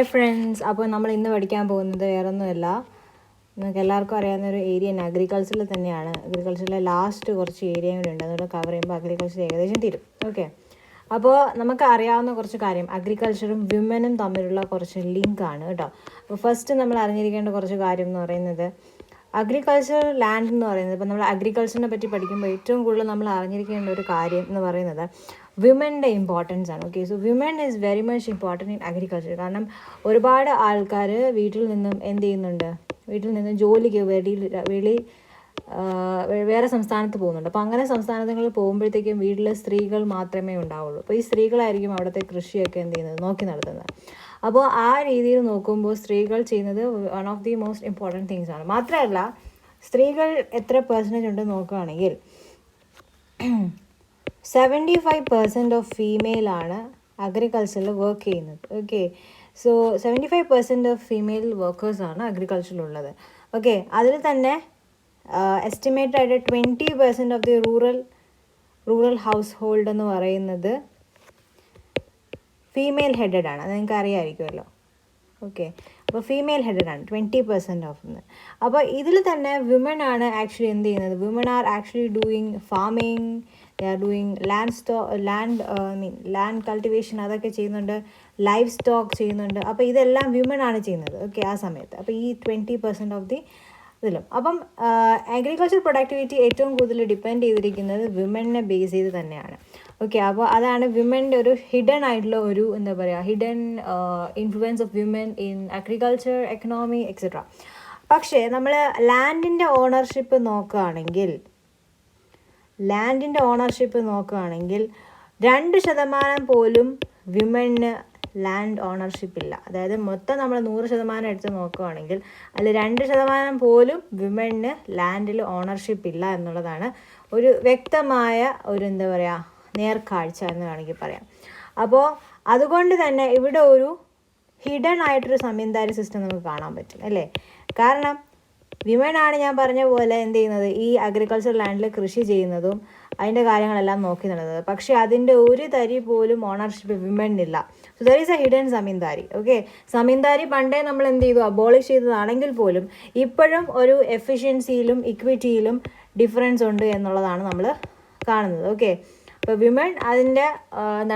Hi friends. അപ്പോൾ നമ്മൾ ഇന്ന് പഠിക്കാൻ പോകുന്നത് വേറൊന്നുമല്ല, നിങ്ങൾക്ക് എല്ലാവർക്കും അറിയാവുന്നൊരു ഏരിയ അഗ്രികൾച്ചറിൽ തന്നെയാണ്. അഗ്രികൾച്ചറിലെ ലാസ്റ്റ് കുറച്ച് ഏരിയയും കൂടി ഉണ്ട്, അതുകൊണ്ട് കവർ ചെയ്യുമ്പോൾ അഗ്രികൾച്ചർ ഏകദേശം തീരും. ഓക്കെ, അപ്പോൾ നമുക്ക് അറിയാവുന്ന കുറച്ച് കാര്യം, അഗ്രികൾച്ചറും വിമനും തമ്മിലുള്ള കുറച്ച് ലിങ്കാണ് കേട്ടോ. അപ്പോൾ ഫസ്റ്റ് നമ്മൾ അറിഞ്ഞിരിക്കേണ്ട കുറച്ച് കാര്യം എന്ന് പറയുന്നത്, അഗ്രികൾച്ചർ ലാൻഡ് എന്ന് പറയുന്നത്, ഇപ്പോൾ നമ്മൾ അഗ്രികൾച്ചറിനെ പറ്റി പഠിക്കുമ്പോൾ ഏറ്റവും കൂടുതൽ നമ്മൾ അറിഞ്ഞിരിക്കേണ്ട ഒരു കാര്യം എന്ന് പറയുന്നത് വിമൻ്റെ ഇമ്പോർട്ടൻസ് ആണ്. Okay, so women is very much important in agriculture. കാരണം ഒരുപാട് ആൾക്കാർ വീട്ടിൽ നിന്നും എന്ത് ചെയ്യുന്നുണ്ട്, വീട്ടിൽ നിന്നും ജോലിക്ക് വേറെ സംസ്ഥാനത്ത് പോകുന്നുണ്ട്. അപ്പോൾ അങ്ങനെ സംസ്ഥാനങ്ങളിൽ പോകുമ്പോഴത്തേക്കും വീട്ടിൽ സ്ത്രീകൾ മാത്രമേ ഉണ്ടാവുള്ളൂ. അപ്പോൾ ഈ സ്ത്രീകളായിരിക്കും അവിടുത്തെ കൃഷിയൊക്കെ എന്ത് ചെയ്യുന്നത്, നോക്കി നടത്തുന്നത്. അപ്പോൾ ആ രീതിയിൽ നോക്കുമ്പോൾ സ്ത്രീകൾ ചെയ്യുന്നത് one of the most important things ആണ്. മാത്രമല്ല, സ്ത്രീകൾ എത്ര പെർസെൻറ്റേജ് ഉണ്ടെന്ന് നോക്കുകയാണെങ്കിൽ 75% ഓഫ് ഫീമെയിലാണ് അഗ്രികൾച്ചറിൽ വർക്ക് ചെയ്യുന്നത്. ഓക്കെ, സോ 75% ഓഫ് ഫീമെയിൽ വർക്കേഴ്സാണ് അഗ്രികൾച്ചറിലുള്ളത്. ഓക്കെ, അതിൽ തന്നെ എസ്റ്റിമേറ്റഡ് ആയിട്ട് 20% of the rural household എന്ന് പറയുന്നത് ഫീമെയിൽ ഹെഡഡ് ആണ്. അത് നിങ്ങൾക്ക് അറിയാമായിരിക്കുമല്ലോ. ഓക്കെ, അപ്പോൾ ഫീമെയിൽ ഹെഡഡ് ആണ് 20% ഓഫ് എന്ന്. അപ്പോൾ ഇതിൽ തന്നെ വിമൻ ആണ് ആക്ച്വലി എന്ത് ചെയ്യുന്നത്, women are actually doing farming, they are doing land cultivation, അതൊക്കെ ചെയ്യുന്നുണ്ട്, ലൈഫ് സ്റ്റോക്ക് ചെയ്യുന്നുണ്ട്. അപ്പോൾ ഇതെല്ലാം വിമൻ ആണ് ചെയ്യുന്നത്. ഓക്കെ, ആ സമയത്ത്. അപ്പോൾ ഈ 20% ഓഫ് ദി ഇതിലും. അപ്പം അഗ്രികൾച്ചർ പ്രൊഡക്ടിവിറ്റി ഏറ്റവും കൂടുതൽ ഡിപ്പെൻഡ് ചെയ്തിരിക്കുന്നത് വിമനെ ബേസ് ചെയ്ത് തന്നെയാണ്. ഓക്കെ, അപ്പോൾ അതാണ് വിമൻ്റെ ഒരു ഹിഡൻ ആയിട്ടുള്ള ഒരു എന്താ പറയുക, hidden influence of women in agriculture, economy etcetera. പക്ഷേ നമ്മൾ ലാൻഡിൻ്റെ ഓണർഷിപ്പ് നോക്കുകയാണെങ്കിൽ 2% പോലും വിമന് ലാൻഡ് ഓണർഷിപ്പ് ഇല്ല. അതായത് മൊത്തം നമ്മൾ 100% എടുത്ത് നോക്കുകയാണെങ്കിൽ അതിൽ 2% പോലും വിമന് ലാൻഡിൽ ഓണർഷിപ്പ് ഇല്ല എന്നുള്ളതാണ് ഒരു വ്യക്തമായ ഒരു എന്താ പറയുക, നേർക്കാഴ്ച എന്ന് വേണമെങ്കിൽ പറയാം. അപ്പോൾ അതുകൊണ്ട് തന്നെ ഇവിടെ ഒരു ഹിഡൻ ആയിട്ടൊരു സമീന്ദാരി സിസ്റ്റം നമുക്ക് കാണാൻ പറ്റും അല്ലേ. കാരണം വിമനാണ് ഞാൻ പറഞ്ഞ പോലെ എന്ത് ചെയ്യുന്നത്, ഈ അഗ്രികൾച്ചർ ലാൻഡിൽ കൃഷി ചെയ്യുന്നതും അതിൻ്റെ കാര്യങ്ങളെല്ലാം നോക്കി നടന്നത്. പക്ഷേ അതിൻ്റെ ഒരു തരി പോലും ഓണർഷിപ്പ് വിമനില്ല. So there is a hidden zamindari. Okay, zamindari പണ്ടേ നമ്മൾ എന്ത് ചെയ്തു, അബോളിഷ് ചെയ്തതാണെങ്കിൽ പോലും ഇപ്പോഴും ഒരു എഫിഷ്യൻസിയിലും ഇക്വിറ്റിയിലും ഡിഫറൻസ് ഉണ്ട് എന്നുള്ളതാണ് നമ്മൾ കാണുന്നത്. ഓക്കെ, അപ്പോൾ വിമൻ അതിൻ്റെ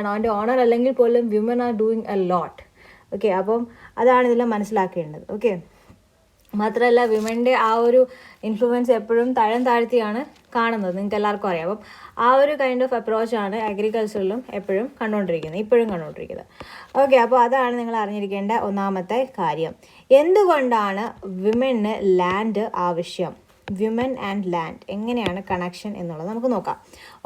അതിൻ്റെ ഓണർ അല്ലെങ്കിൽ പോലും women are doing a lot. Okay, അപ്പം അതാണ് ഇതെല്ലാം മനസ്സിലാക്കേണ്ടത്. ഓക്കെ, മാത്രമല്ല വിമൻ്റെ ആ ഒരു ഇൻഫ്ലുവൻസ് എപ്പോഴും തഴം താഴ്ത്തിയാണ് കാണുന്നത്, നിങ്ങൾക്ക് എല്ലാവർക്കും അറിയാം. അപ്പം ആ ഒരു കൈൻഡ് ഓഫ് അപ്രോച്ചാണ് അഗ്രികൾച്ചറിലും ഇപ്പോഴും കണ്ടുകൊണ്ടിരിക്കുന്നത്. ഓക്കെ, അപ്പോൾ അതാണ് നിങ്ങൾ അറിഞ്ഞിരിക്കേണ്ട ഒന്നാമത്തെ കാര്യം. എന്തുകൊണ്ടാണ് വിമന് ലാൻഡ് ആവശ്യം, വിമൻ ആൻഡ് ലാൻഡ് എങ്ങനെയാണ് കണക്ഷൻ എന്നുള്ളത് നമുക്ക് നോക്കാം.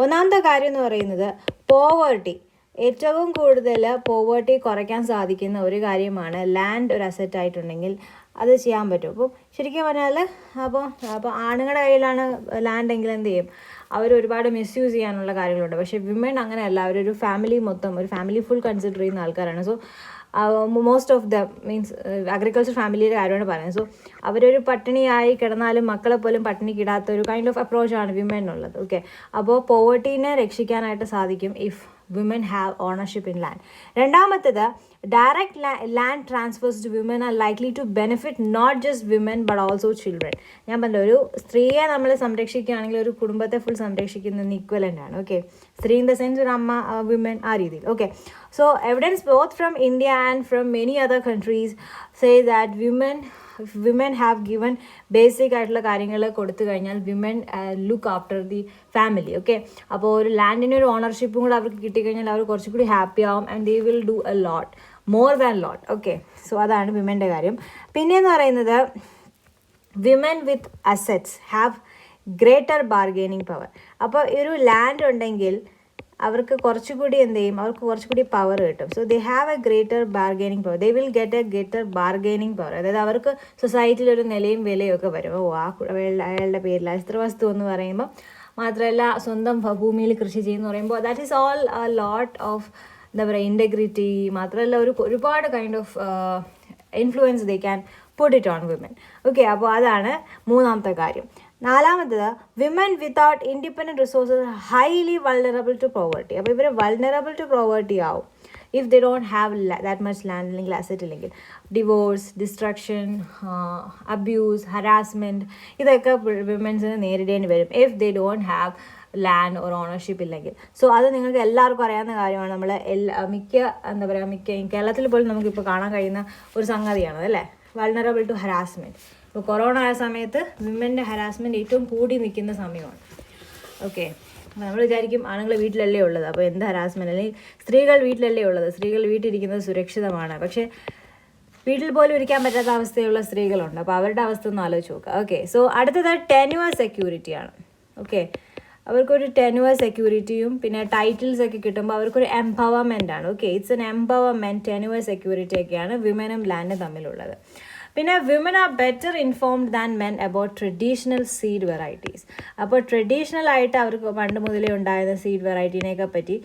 ഒന്നാമത്തെ കാര്യം എന്ന് പറയുന്നത് പോവേർട്ടി. ഏറ്റവും കൂടുതൽ പോവേർട്ടി കുറയ്ക്കാൻ സാധിക്കുന്ന ഒരു കാര്യമാണ് ലാൻഡ് ഒരു അസറ്റ് ആയിട്ടുണ്ടെങ്കിൽ അത് ചെയ്യാൻ പറ്റും. അപ്പോൾ ശരിക്കും പറഞ്ഞാൽ അപ്പോൾ ആണുങ്ങളുടെ കയ്യിലാണ് ലാൻഡ് എങ്കിൽ എന്ത് ചെയ്യും, അവർ ഒരുപാട് മിസ്യൂസ് ചെയ്യാനുള്ള കാര്യങ്ങളുണ്ട്. പക്ഷേ വിമൻ അങ്ങനെയല്ല, അവരൊരു ഫാമിലി ഫുൾ കൺസിഡർ ചെയ്യുന്ന ആൾക്കാരാണ്. So most of the means agriculture ഫാമിലിയുടെ കാര്യമാണ് പറയുന്നത്. സോ അവരൊരു പട്ടിണിയായി കിടന്നാലും മക്കളെ പോലും പട്ടിണിക്കിടാത്ത ഒരു കൈൻഡ് ഓഫ് അപ്രോച്ചാണ് വിമനുള്ളത്. ഓക്കെ, അപ്പോൾ പോവർട്ടീനെ രക്ഷിക്കാനായിട്ട് സാധിക്കും if women have ownership in land. രണ്ടാമത്തേത്, direct land transfers to women are likely to benefit not just women but also children. ഞാൻ പറഞ്ഞ ഒരു സ്ത്രീയെ നമ്മൾ സംരക്ഷിക്കുകയാണെങ്കിൽ ഒരു കുടുംബത്തെ ഫുൾ സംരക്ഷിക്കുന്നതിന് ഈക്വലൻ്റ് ആണ്. ഓക്കെ, സ്ത്രീ ഇൻ ദ സെൻസ് ഒരു അമ്മ, വിമൻ, ആ രീതിയിൽ. Okay, so evidence both from India and from many other countries say that women have given basic ആയിട്ടുള്ള കാര്യങ്ങൾ കൊടുത്തു കഴിഞ്ഞാൽ women look after the family. Okay, അപ്പോൾ ഒരു ലാൻഡിൻ്റെ ഒരു ഓണർഷിപ്പും കൂടെ അവർക്ക് കിട്ടിക്കഴിഞ്ഞാൽ അവർ കുറച്ചുകൂടി ഹാപ്പി ആവും and they will do a lot, more than lot. Okay, so അതാണ് വിമൻ്റെ കാര്യം. പിന്നെയെന്ന് പറയുന്നത് women with assets have greater bargaining power. അപ്പോൾ ഒരു ലാൻഡ് ഉണ്ടെങ്കിൽ അവർക്ക് കുറച്ചുകൂടി എന്ത് ചെയ്യും, അവർക്ക് കുറച്ചുകൂടി പവർ കിട്ടും. So they have A greater bargaining power, they will get A greater bargaining power. അതായത് അവർക്ക് സൊസൈറ്റിയിൽ ഒരു നിലയും വിലയും ഒക്കെ വരും. അയാളുടെ പേരിൽ ഇത്ര വസ്തു എന്ന് പറയുമ്പോൾ, മാത്രമല്ല സ്വന്തം ഭൂമിയിൽ കൃഷി ചെയ്യുമെന്ന് പറയുമ്പോൾ that is all a lot of എന്താ പറയുക, ഇൻറ്റഗ്രിറ്റി. മാത്രമല്ല ഒരുപാട് kind of influence they can put it on women. Okay, അപ്പോൾ അതാണ് മൂന്നാമത്തെ കാര്യം. നാലാമത്തത്, women without independent resources highly vulnerable to poverty. അപ്പോൾ ഇവർ വൾണറബിൾ ടു പോവർട്ടി ആവും. If they don't have that much land അല്ലെങ്കിൽ അസറ്റ് ഇല്ലെങ്കിൽ. ഡിവോഴ്സ്, ഡിസ്ട്രക്ഷൻ, അബ്യൂസ്, ഹരാസ്മെൻറ്റ്, ഇതൊക്കെ വിമൻസിന് നേരിടേണ്ടി വരും if they don't have land or ownership ഇല്ലെങ്കിൽ. സോ അത് നിങ്ങൾക്ക് എല്ലാവർക്കും അറിയാവുന്ന കാര്യമാണ്. നമ്മൾ മിക്ക കേരളത്തിൽ പോലും നമുക്കിപ്പോൾ കാണാൻ കഴിയുന്ന ഒരു സംഗതിയാണ് അല്ലേ, വൾണറബിൾ ടു ഹരാസ്മെൻറ്റ്. ഇപ്പോൾ കൊറോണ ആയ സമയത്ത് വിമൻ്റെ ഹരാസ്മെൻറ്റ് ഏറ്റവും കൂടി നിൽക്കുന്ന സമയമാണ്. ഓക്കെ, നമ്മൾ വിചാരിക്കും ആണുങ്ങൾ വീട്ടിലല്ലേ ഉള്ളത്, അപ്പോൾ എന്ത് ഹരാസ്മെൻറ്റ്, അല്ലെങ്കിൽ സ്ത്രീകൾ വീട്ടിലല്ലേ ഉള്ളത്, സ്ത്രീകൾ വീട്ടിലിരിക്കുന്നത് സുരക്ഷിതമാണ്. പക്ഷേ വീട്ടിൽ പോലും ഇരിക്കാൻ പറ്റാത്ത അവസ്ഥയുള്ള സ്ത്രീകളുണ്ട്. അപ്പോൾ അവരുടെ അവസ്ഥ ഒന്ന് ആലോചിച്ച് നോക്കുക. ഓക്കെ, സോ അടുത്തത് ടെന്യുവർ സെക്യൂരിറ്റിയാണ്. ഓക്കെ, അവർക്കൊരു ടെന്യുവർ സെക്യൂരിറ്റിയും പിന്നെ ടൈറ്റിൽസ് ഒക്കെ കിട്ടുമ്പോൾ അവർക്കൊരു എംപവർമെൻ്റ് ആണ്. Okay, it's an empowerment, tenure security ഒക്കെയാണ് വിമനും ലാൻഡും തമ്മിലുള്ളത്. പിന്നെ women are better informed than men about traditional seed varieties. അപ്പോൾ ട്രഡീഷണൽ ആയിട്ട് അവർക്ക് പണ്ട് മുതലേ ഉണ്ടായിരുന്ന സീഡ് വെറൈറ്റീനെയൊക്കെ പറ്റി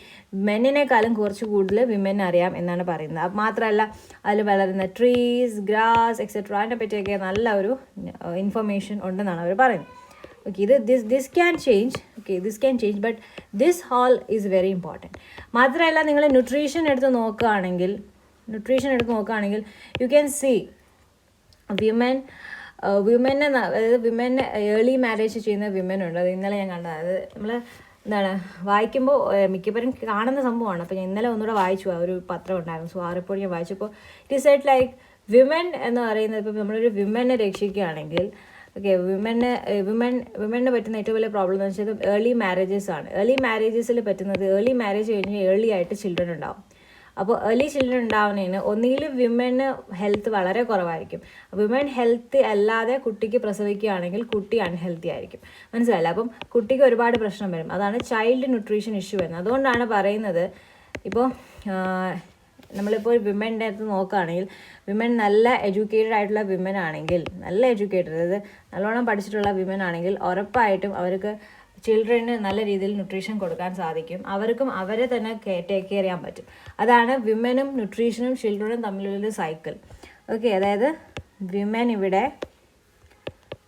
മെന്നിനേക്കാളും കുറച്ച് കൂടുതൽ വിമൻ അറിയാം എന്നാണ് പറയുന്നത്. അത് മാത്രമല്ല അതിൽ വളരുന്ന ട്രീസ്, ഗ്രാസ് എക്സെട്ര അതിനെ പറ്റിയൊക്കെ നല്ല ഒരു ഇൻഫർമേഷൻ ഉണ്ടെന്നാണ് അവർ പറയുന്നത്. Okay, this can change. Okay, this can change, but this all is very important. മാത്രമല്ല നിങ്ങൾ ന്യൂട്രീഷൻ എടുത്ത് നോക്കുകയാണെങ്കിൽ യു ക്യാൻ സീ വിമനെ ഏർലി മാരേജ് ചെയ്യുന്ന വിമനുണ്ട്. അത് ഇന്നലെ ഞാൻ കണ്ടത്. അത് നമ്മൾ വായിക്കുമ്പോൾ മിക്കപ്പോഴും കാണുന്ന സംഭവമാണ്. അപ്പോൾ ഞാൻ ഇന്നലെ ഒന്നുകൂടെ വായിച്ചു, ആ ഒരു പത്രം ഉണ്ടായിരുന്നു. സോ ആ റിപ്പോർട്ട് ഞാൻ വായിച്ചപ്പോൾ it is set like women എന്ന് പറയുന്നത്, ഇപ്പോൾ നമ്മളൊരു വിമനെ രക്ഷിക്കുകയാണെങ്കിൽ ഓക്കെ, വിമന് പറ്റുന്ന ഏറ്റവും വലിയ പ്രോബ്ലം എന്ന് വെച്ചാൽ ഏർലി മാരേജസ് ആണ്. ഏർലി മാരേജസിൽ പറ്റുന്നത്, ഏർലി മാരേജ് കഴിഞ്ഞ് ഏർലി ആയിട്ട് ചിൽഡ്രൻ ഉണ്ടാവും. അപ്പോൾ ഏർലി ചിൽഡ്രൻ ഉണ്ടാവുന്നതിന് ഒന്നുകിലും വിമന് ഹെൽത്ത് വളരെ കുറവായിരിക്കും. വിമൻ ഹെൽത്ത് അല്ലാതെ കുട്ടിക്ക് പ്രസവിക്കുകയാണെങ്കിൽ കുട്ടി അൺഹെൽത്തി ആയിരിക്കും. മനസ്സിലായില്ല? അപ്പം കുട്ടിക്ക് ഒരുപാട് പ്രശ്നം വരും. അതാണ് ചൈൽഡ് ന്യൂട്രീഷൻ ഇഷ്യൂ വരുന്നത്. അതുകൊണ്ടാണ് പറയുന്നത്, ഇപ്പോൾ നമ്മളിപ്പോൾ വിമൻ്റെ അടുത്ത് നോക്കുകയാണെങ്കിൽ വിമൻ നല്ല എഡ്യൂക്കേറ്റഡ് ആയിട്ടുള്ള വിമൻ ആണെങ്കിൽ, നല്ല എഡ്യൂക്കേറ്റഡ്, അതായത് നല്ലോണം പഠിച്ചിട്ടുള്ള വിമൻ ആണെങ്കിൽ ഉറപ്പായിട്ടും അവർക്ക് ചിൽഡ്രന് നല്ല രീതിയിൽ ന്യൂട്രീഷൻ കൊടുക്കാൻ സാധിക്കും. അവർക്കും അവരെ തന്നെ ടേക്ക് കെയർ ചെയ്യാൻ പറ്റും. അതാണ് വിമനും ന്യൂട്രീഷനും ചിൽഡ്രനും തമ്മിലുള്ളൊരു സൈക്കിൾ. ഓക്കെ, അതായത് വിമൻ ഇവിടെ,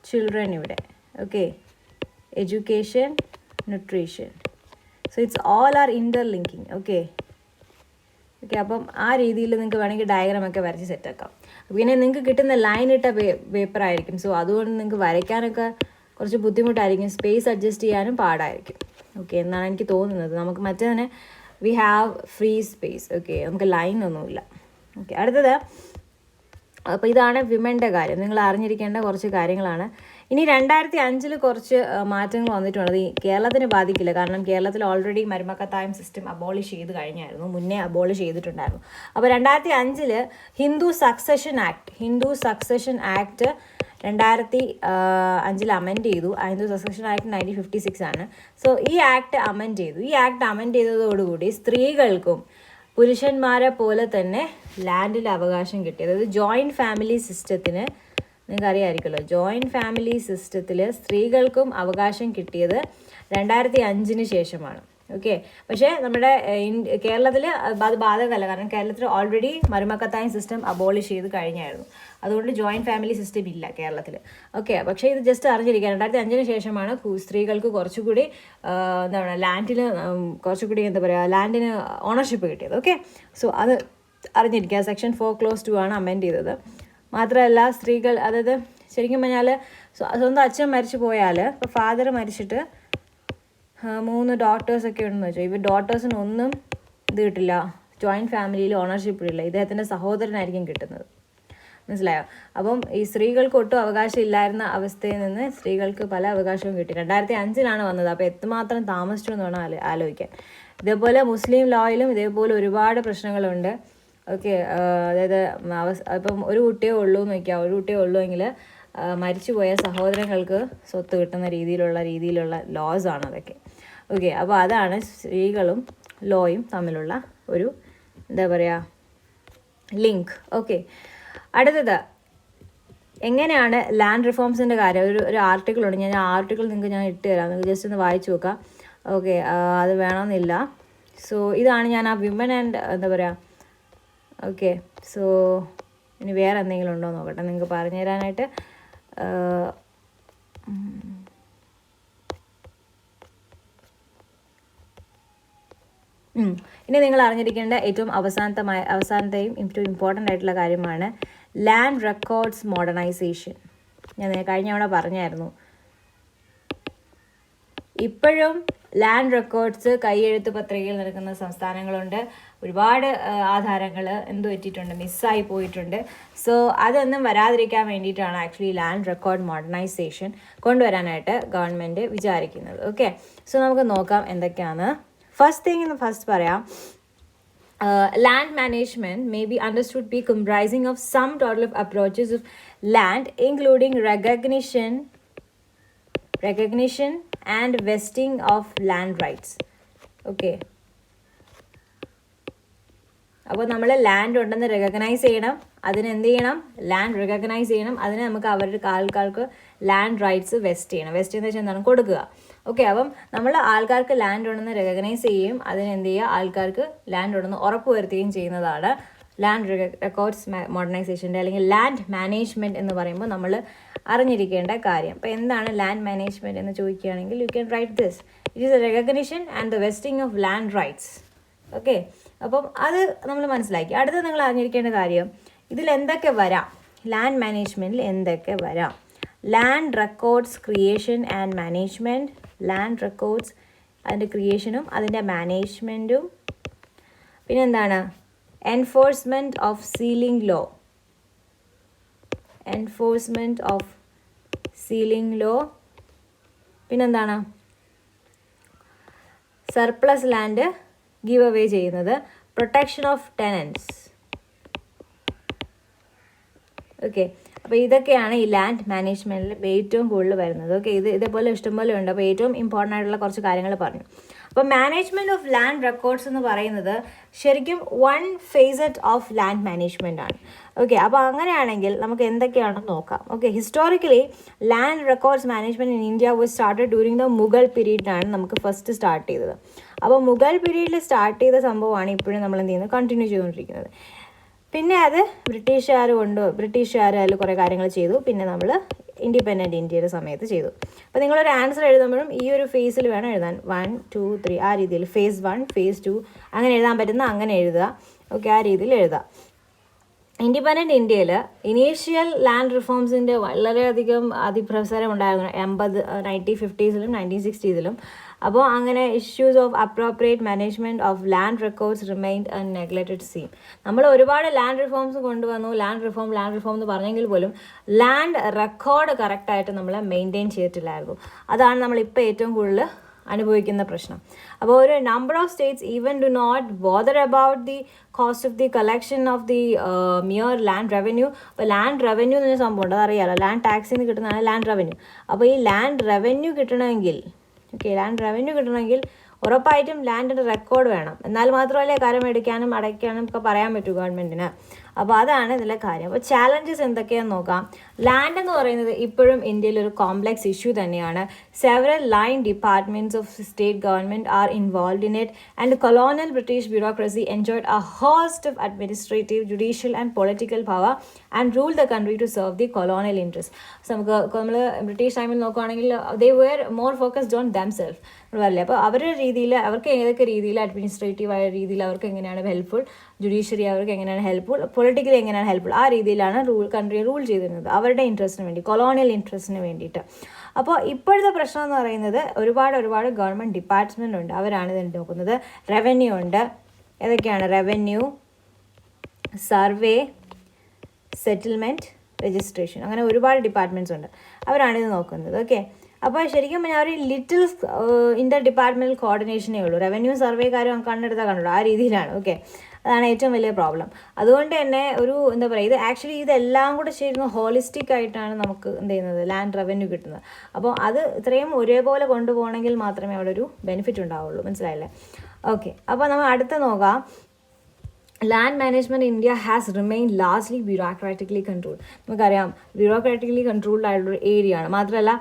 ചിൽഡ്രൻ ഇവിടെ. Okay, education, nutrition. So it's all are interlinking. Okay, അപ്പം ആ രീതിയിൽ നിങ്ങൾക്ക് വേണമെങ്കിൽ ഡയഗ്രാമൊക്കെ വരച്ച് സെറ്റാക്കാം. പിന്നെ നിങ്ങൾക്ക് കിട്ടുന്ന ലൈൻ ഇട്ട പേപ്പറായിരിക്കും. സോ അതുകൊണ്ട് നിങ്ങൾക്ക് വരയ്ക്കാനൊക്കെ കുറച്ച് ബുദ്ധിമുട്ടായിരിക്കും, സ്പേസ് അഡ്ജസ്റ്റ് ചെയ്യാനും പാടായിരിക്കും. ഓക്കെ, എന്നാണ് എനിക്ക് തോന്നുന്നത്. നമുക്ക് മറ്റേ തന്നെ we have free space. Okay, നമുക്ക് ലൈൻ ഒന്നുമില്ല. ഓക്കെ, അടുത്തത്, അപ്പോൾ ഇതാണ് വിമൻ്റെ കാര്യം. നിങ്ങൾ അറിഞ്ഞിരിക്കേണ്ട കുറച്ച് കാര്യങ്ങളാണ്. ഇനി 2005 കുറച്ച് മാറ്റങ്ങൾ വന്നിട്ടുണ്ട്. ഈ കേരളത്തിന് ബാധിക്കില്ല, കാരണം കേരളത്തിൽ ഓൾറെഡി മരുമക്കത്തായം സിസ്റ്റം അബോളിഷ് ചെയ്ത് കഴിഞ്ഞായിരുന്നു, മുന്നേ അബോളിഷ് ചെയ്തിട്ടുണ്ടായിരുന്നു. അപ്പോൾ 2005 ഹിന്ദു സക്സഷൻ ആക്ട് 2005 അമെൻഡ് ചെയ്തു. ഹിന്ദു സക്സഷൻ ആക്ട് 1956 ആണ്. സോ ഈ ആക്ട് അമെൻഡ് ചെയ്തതോടുകൂടി സ്ത്രീകൾക്കും പുരുഷന്മാരെ പോലെ തന്നെ ലാൻഡിൽ അവകാശം കിട്ടി. അതായത് ജോയിൻറ്റ് ഫാമിലി സിസ്റ്റത്തിന്, നിങ്ങൾക്ക് അറിയാമായിരിക്കുമല്ലോ, ജോയിൻറ്റ് ഫാമിലി സിസ്റ്റത്തിൽ സ്ത്രീകൾക്കും അവകാശം കിട്ടിയത് 2005 ശേഷമാണ്. ഓക്കെ, പക്ഷേ നമ്മുടെ കേരളത്തിൽ അത് ബാധകമല്ല, കാരണം കേരളത്തിൽ ഓൾറെഡി മരുമക്കത്തായം സിസ്റ്റം അബോളിഷ് ചെയ്ത് കഴിഞ്ഞായിരുന്നു. അതുകൊണ്ട് ജോയിൻറ്റ് ഫാമിലി സിസ്റ്റം ഇല്ല കേരളത്തിൽ. ഓക്കെ, പക്ഷേ ഇത് ജസ്റ്റ് അറിഞ്ഞിരിക്കുക, 2005 ശേഷമാണ് സ്ത്രീകൾക്ക് കുറച്ചുകൂടി ലാൻഡിന് കുറച്ചുകൂടി ലാൻഡിന് ഓണർഷിപ്പ് കിട്ടിയത്. ഓക്കെ, സോ അത് അറിഞ്ഞിരിക്കുക. സെക്ഷൻ 4(2) ആണ് അമെൻഡ് ചെയ്തത്. മാത്രമല്ല സ്ത്രീകൾ, അതായത് ശരിക്കും പറഞ്ഞാൽ സ്വന്തം അച്ഛൻ മരിച്ചു പോയാൽ, ഇപ്പോൾ ഫാദർ മരിച്ചിട്ട് 3 ഡോട്ടേഴ്സൊക്കെ ഉണ്ടെന്ന് വെച്ചാൽ, ഇവർ ഡോട്ടേഴ്സിന് ഒന്നും ഇത് കിട്ടില്ല, ജോയിൻറ്റ് ഫാമിലിയിൽ ഓണർഷിപ്പ് ഇല്ല, ഇദ്ദേഹത്തിൻ്റെ സഹോദരനായിരിക്കും കിട്ടുന്നത്. മനസ്സിലായോ? അപ്പം ഈ സ്ത്രീകൾക്ക് ഒട്ടും അവകാശം ഇല്ലായിരുന്ന അവസ്ഥയിൽ നിന്ന് സ്ത്രീകൾക്ക് പല അവകാശവും കിട്ടി. 2005 വന്നത്. അപ്പോൾ എത്രമാത്രം താമസിച്ചു എന്ന് വേണം ആലോചിക്കാൻ. ഇതേപോലെ മുസ്ലിം ലോയിലും ഇതേപോലെ ഒരുപാട് പ്രശ്നങ്ങളുണ്ട്. ഓക്കെ, അതായത് ഇപ്പം ഒരു കുട്ടിയേ ഉള്ളൂ എന്ന് വയ്ക്കുക, ഒരു കുട്ടിയേ ഉള്ളൂ എങ്കിൽ മരിച്ചുപോയ സഹോദരങ്ങൾക്ക് സ്വത്ത് കിട്ടുന്ന രീതിയിലുള്ള ലോസ് ആണ് അതൊക്കെ. ഓക്കെ, അപ്പോൾ അതാണ് സ്ത്രീകളും ലോയും തമ്മിലുള്ള ഒരു ലിങ്ക്. ഓക്കെ, അടുത്തത് എങ്ങനെയാണ് ലാൻഡ് റിഫോംസിൻ്റെ കാര്യം. ഒരു ആർട്ടിക്കിളുണ്ട്, ഞാൻ ആ ആർട്ടിക്കിൾ ഞാൻ ഇട്ട് തരാം, നിങ്ങൾക്ക് ജസ്റ്റ് ഒന്ന് വായിച്ചു നോക്കാം. ഓക്കെ, അത് വേണമെന്നില്ല. സോ ഇതാണ് ഞാൻ ആ വിമൻ ആൻഡ് ഓക്കെ, സോ ഇനി വേറെ എന്തെങ്കിലും ഉണ്ടോ നോക്കട്ടെ നിങ്ങൾക്ക് പറഞ്ഞു തരാനായിട്ട്. ഇനി നിങ്ങൾ അറിഞ്ഞിരിക്കേണ്ട ഏറ്റവും അവസാനത്തെയും ഏറ്റവും ഇമ്പോർട്ടൻ്റ് ആയിട്ടുള്ള കാര്യമാണ് ലാൻഡ് റെക്കോർഡ്സ് മോഡേണൈസേഷൻ. ഞാൻ കഴിഞ്ഞ തവണ പറഞ്ഞായിരുന്നു, ഇപ്പോഴും ലാൻഡ് റെക്കോർഡ്സ് കൈയെഴുത്ത് പത്രികയിൽ നടക്കുന്ന സംസ്ഥാനങ്ങളുണ്ട്. ഒരുപാട് ആധാരങ്ങൾ പറ്റിയിട്ടുണ്ട്, മിസ്സായി പോയിട്ടുണ്ട്. സോ അതൊന്നും വരാതിരിക്കാൻ വേണ്ടിയിട്ടാണ് ആക്ച്വലി ലാൻഡ് റെക്കോർഡ് മോഡേണൈസേഷൻ കൊണ്ടുവരാനായിട്ട് ഗവൺമെൻറ് വിചാരിക്കുന്നത്. ഓക്കെ, സോ നമുക്ക് നോക്കാം എന്തൊക്കെയാണ്. ഫസ്റ്റ് പറയാം, land management may be understood to be comprising of some total of approaches of land, including recognition and vesting of land rights. Okay, അപ്പോൾ നമ്മൾ land ഉണ്ടെന്ന് recognise ചെയ്യണം, അതിന് എന്ത് ചെയ്യണം, ലാൻഡ് റെക്കഗ്നൈസ് ചെയ്യണം, അതിന് നമുക്ക് അവരുടെ ആൾക്കാർക്ക് ലാൻഡ് റൈറ്റ്സ് വെസ്റ്റ് ചെയ്യണം. വെസ്റ്റ് എന്ന് വെച്ചാൽ എന്താണ്, കൊടുക്കുക. ഓക്കെ, അപ്പം നമ്മൾ ആൾക്കാർക്ക് ലാൻഡ് ഉണ്ടെന്ന് റെക്കഗ്നൈസ് ചെയ്യുകയും അതിന് എന്ത് ചെയ്യുക, ആൾക്കാർക്ക് ലാൻഡ് ഉണ്ടെന്ന് ഉറപ്പ് വരുത്തുകയും ചെയ്യുന്നതാണ് ലാൻഡ് റെക്കോർഡ്സ് മോഡേണൈസേഷൻ്റെ അല്ലെങ്കിൽ ലാൻഡ് മാനേജ്മെൻറ്റ് എന്ന് പറയുമ്പോൾ നമ്മൾ അറിഞ്ഞിരിക്കേണ്ട കാര്യം. അപ്പോൾ എന്താണ് ലാൻഡ് മാനേജ്മെൻറ്റ് എന്ന് ചോദിക്കുകയാണെങ്കിൽ you can write this, it is A recognition and the vesting of land rights. Okay, അപ്പം അത് നമ്മൾ മനസ്സിലാക്കി. അടുത്ത് നിങ്ങൾ അറിഞ്ഞിരിക്കേണ്ട കാര്യം, ഇതിൽ എന്തൊക്കെ വരാം, ലാൻഡ് മാനേജ്മെൻറ്റിൽ എന്തൊക്കെ വരാം. Land records creation and management, land records അതിൻ്റെ ക്രിയേഷനും അതിൻ്റെ മാനേജ്മെൻറ്റും. പിന്നെന്താണ്, enforcement of ceiling law, enforcement of ceiling law. പിന്നെന്താണ്, സർപ്ലസ് ലാൻഡ് ഗീവ് അവേ ചെയ്യുന്നത്, പ്രൊട്ടക്ഷൻ ഓഫ് ടെനൻറ്റ്സ്. ഓക്കെ, അപ്പോൾ ഇതൊക്കെയാണ് ഈ ലാൻഡ് മാനേജ്മെൻറ്റിൽ ഏറ്റവും കൂടുതൽ വരുന്നത്. ഓക്കെ, ഇതേപോലെ ഇഷ്ടംപോലെ ഉണ്ട്. അപ്പോൾ ഏറ്റവും ഇമ്പോർട്ടൻ്റ് ആയിട്ടുള്ള കുറച്ച് കാര്യങ്ങൾ പറഞ്ഞു. അപ്പോൾ മാനേജ്മെൻറ്റ് ഓഫ് ലാൻഡ് റെക്കോർഡ്സ് എന്ന് പറയുന്നത് ശരിക്കും one facet of land management ആണ്. ഓക്കെ, അപ്പോൾ അങ്ങനെയാണെങ്കിൽ നമുക്ക് എന്തൊക്കെയാണെന്ന് നോക്കാം. Okay, historically land records management in India was started during the Mughal പീരീഡിലാണ് നമുക്ക് ഫസ്റ്റ് സ്റ്റാർട്ട് ചെയ്തത്. അപ്പോൾ മുഗൾ പീരീഡിൽ സ്റ്റാർട്ട് ചെയ്ത സംഭവമാണ് ഇപ്പോഴും നമ്മൾ എന്ത് ചെയ്യുന്നത്, കണ്ടിന്യൂ ചെയ്തുകൊണ്ടിരിക്കുന്നത്. പിന്നെ അത് ബ്രിട്ടീഷുകാർ അതിൽ കുറേ കാര്യങ്ങൾ ചെയ്തു. പിന്നെ നമ്മൾ ഇൻഡിപെൻഡൻറ്റ് ഇന്ത്യയുടെ സമയത്ത് ചെയ്തു. അപ്പോൾ നിങ്ങളൊരു ആൻസർ എഴുതുമ്പോഴും ഈ ഒരു ഫേസിൽ വേണം എഴുതാൻ, 1, 2, 3 ആ രീതിയിൽ, phase 1, phase 2 അങ്ങനെ എഴുതാൻ പറ്റുന്ന അങ്ങനെ എഴുതുക. ഓക്കെ, ആ രീതിയിൽ എഴുതുക. ഇൻഡിപെൻഡൻറ്റ് ഇന്ത്യയിൽ ഇനീഷ്യൽ ലാൻഡ് റിഫോംസിൻ്റെ വളരെയധികം അതിപ്രസരം ഉണ്ടായിരുന്നു 1950s 1960s. അപ്പോൾ അങ്ങനെ issues of appropriate management of land records remained a neglected theme. നമ്മൾ ഒരുപാട് ലാൻഡ് റിഫോംസ് കൊണ്ടുവന്നു, ലാൻഡ് റിഫോം എന്ന് പറഞ്ഞെങ്കിൽ പോലും ലാൻഡ് റെക്കോർഡ് കറക്റ്റായിട്ട് നമ്മൾ മെയിൻറ്റെയിൻ ചെയ്തിട്ടില്ലായിരുന്നു. അതാണ് നമ്മളിപ്പോൾ ഏറ്റവും കൂടുതൽ അനുഭവിക്കുന്ന പ്രശ്നം. അപ്പോൾ ഒരു number of states even do not bother about the cost of the collection of the mere land revenue. അപ്പോൾ ലാൻഡ് റവന്യൂ എന്നൊരു സംഭവം ഉണ്ട്, അതറിയാലോ, ലാൻഡ് ടാക്സിൽ നിന്ന് കിട്ടുന്നതാണ് ലാൻഡ് റവന്യൂ. അപ്പോൾ ഈ ലാൻഡ് റവന്യൂ കിട്ടണമെങ്കിൽ ഉറപ്പായിട്ടും ലാൻഡിൻ്റെ റെക്കോർഡ് വേണം. എന്നാൽ മാത്രമല്ലേ കാര്യം എടുക്കാനും അടയ്ക്കാനും ഒക്കെ പറയാൻ പറ്റൂ ഗവൺമെൻറ്റിന്. അപ്പോൾ അതാണ് ഇതിലെ കാര്യം. അപ്പോൾ ചാലഞ്ചസ് എന്തൊക്കെയാണെന്ന് നോക്കാം. ലാൻഡ് എന്ന് പറയുന്നത് ഇപ്പോഴും ഇന്ത്യയിൽ ഒരു കോംപ്ലക്സ് ഇഷ്യൂ തന്നെയാണ്. Several line departments of state government are involved in it and colonial British bureaucracy enjoyed a host of administrative, judicial and political power and rule the country to serve the colonial interest. നമ്മൾ British ടൈമിൽ നോക്കുകയാണെങ്കിൽ they were more focused on themselves അല്ലേ. അപ്പോൾ അവരുടെ രീതിയിൽ അവർക്ക് ഏതൊക്കെ രീതിയിൽ അഡ്മിനിസ്ട്രേറ്റീവായ രീതിയിൽ അവർക്ക് എങ്ങനെയാണ് ഹെൽപ്ഫുൾ, ജുഡീഷ്യറി അവർക്ക് എങ്ങനെയാണ് ഹെൽപ്ഫുൾ, പൊളിറ്റിക്കലി എങ്ങനെയാണ് ഹെൽപ്ഫുൾ, ആ രീതിയിലാണ് കൺട്രി റൂൾ ചെയ്തിരുന്നത് അവരുടെ ഇൻട്രസ്റ്റിന് വേണ്ടി, കൊളോണിയൽ ഇൻട്രസ്റ്റിന് വേണ്ടിയിട്ട്. അപ്പോൾ ഇപ്പോഴത്തെ പ്രശ്നം എന്ന് പറയുന്നത് ഒരുപാട് ഗവൺമെൻറ് ഡിപ്പാർട്ട്മെൻ്റ് ഉണ്ട്, അവരാണ് ഇതിൽ നോക്കുന്നത്. റവന്യൂ ഉണ്ട്, ഏതൊക്കെയാണ്, റവന്യൂ, സർവേ, സെറ്റിൽമെൻറ്റ്, രജിസ്ട്രേഷൻ, അങ്ങനെ ഒരുപാട് ഡിപ്പാർട്ട്മെൻറ്റ്സ് ഉണ്ട്, അവരാണ് ഇത് നോക്കുന്നത്. ഓക്കെ, അപ്പോൾ ശരിക്കും പറഞ്ഞാൽ ഒരു ലിറ്റിൽ ഇൻ്റർ ഡിപ്പാർട്ട്മെൻറ്റൽ കോർഡിനേഷനേ ഉള്ളൂ. റവന്യൂ സർവേക്കാരും കണ്ടെടുത്താൽ ആ രീതിയിലാണ്. ഓക്കെ, അതാണ് ഏറ്റവും വലിയ പ്രോബ്ലം. അതുകൊണ്ട് തന്നെ എന്താ പറയുക, ഇത് ആക്ച്വലി ഇതെല്ലാം കൂടെ ചേരുന്ന ഹോളിസ്റ്റിക് ആയിട്ടാണ് നമുക്ക് എന്ത് ചെയ്യുന്നത്, ലാൻഡ് റവന്യൂ കിട്ടുന്നത്. അപ്പോൾ അത് ഇത്രയും ഒരേപോലെ കൊണ്ടുപോകണമെങ്കിൽ മാത്രമേ അവിടെ ഒരു ബെനിഫിറ്റ് ഉണ്ടാവുള്ളൂ, മനസ്സിലായില്ലേ. ഓക്കെ, അപ്പോൾ നമ്മൾ അടുത്ത് നോക്കാം. Land management India has remain largely bureaucratically controlled. നമുക്കറിയാം ബ്യൂറോക്രാറ്റിക്കലി കൺട്രോൾഡ് ആയിട്ടുള്ള ഏരിയ ആണ്. മാത്രമല്ല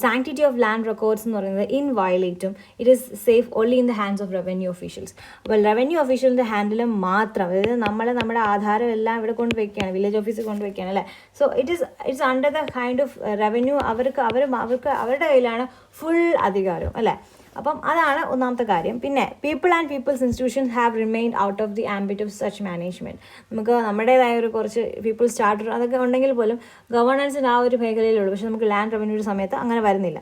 സാങ്ക്ടിറ്റി ഓഫ് ലാൻഡ് റെക്കോർഡ്സ് എന്ന് പറയുന്നത് ഇൻവയലേറ്റും it is safe only in the hands of revenue officials. അപ്പോൾ റവന്യൂ ഒഫീഷ്യലിൻ്റെ ഹാൻഡിൽ മാത്രം, അതായത് നമ്മുടെ ആധാരം എല്ലാം ഇവിടെ കൊണ്ടുവയ്ക്കുകയാണ്, വില്ലേജ് ഓഫീസിൽ കൊണ്ടുവയ്ക്കുകയാണ് അല്ലേ. So it's under the kind of revenue. അവരുടെ കയ്യിലാണ് ഫുൾ അധികാരം അല്ലേ. അപ്പം അതാണ് ഒന്നാമത്തെ കാര്യം. പിന്നെ people and people's institutions have remained out of the ambit of such management. നമുക്ക് നമ്മുടേതായ ഒരു കുറച്ച് പീപ്പിൾസ് ചാർട്ടർ അതൊക്കെ ഉണ്ടെങ്കിൽ പോലും ഗവർണൻസിന് ആ ഒരു മേഖലയിലുള്ളൂ. പക്ഷേ നമുക്ക് ലാൻഡ് റവന്യൂയുടെ സമയത്ത് അങ്ങനെ വരുന്നില്ല.